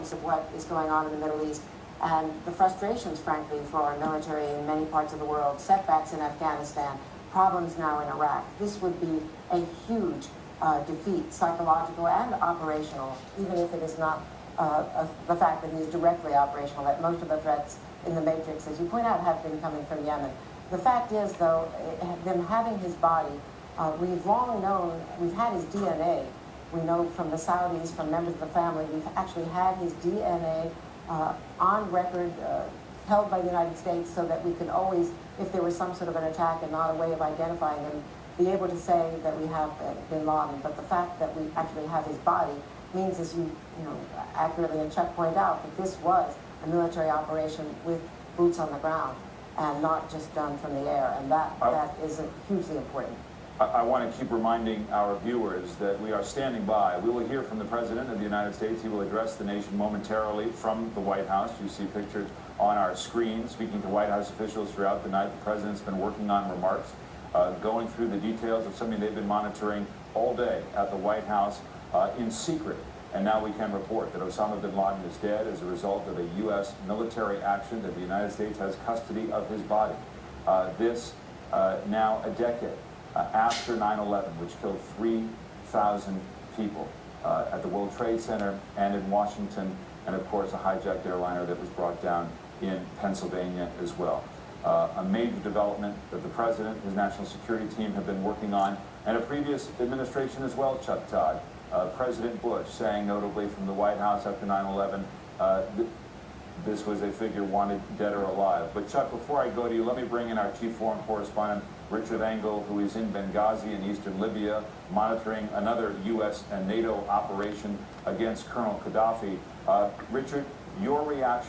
realities of what is going on in the Middle East and the frustrations, frankly, for our military in many parts of the world, setbacks in Afghanistan, problems now in Iraq. This would be a huge defeat, psychological and operational, even if it is not the fact that he is directly operational, that most of the threats in the matrix, as you point out, have been coming from Yemen. The fact is, though, them having his body, we've long known, we've had his DNA. We know from the Saudis, from members of the family, we've actually had his DNA on record, held by the United States, so that we could always, if there was some sort of an attack and not a way of identifying him, be able to say that we have bin Laden. But the fact that we actually have his body means, as you accurately and Chuck point out, that this was a military operation with boots on the ground and not just done from the air, and that is hugely important. I want to keep reminding our viewers that we are standing by. We will hear from the President of the United States. He will address the nation momentarily from the White House. You see pictures on our screen. Speaking to White House officials throughout the night, the President's been working on remarks, going through the details of something they've been monitoring all day at the White House in secret. And now we can report that Osama bin Laden is dead as a result of a U.S. military action, that the United States has custody of his body. This now a decade after 9/11, which killed 3,000 people at the World Trade Center and in Washington, and of course a hijacked airliner that was brought down in Pennsylvania as well. A major development that the President, his national security team have been working on, and a previous administration as well, Chuck Todd. President Bush saying notably from the White House after 9/11, this was a figure wanted dead or alive. But Chuck, before I go to you, let me bring in our chief foreign correspondent, Richard Engel, who is in Benghazi in eastern Libya, monitoring another U.S. and NATO operation against Colonel Gaddafi. Richard, your reaction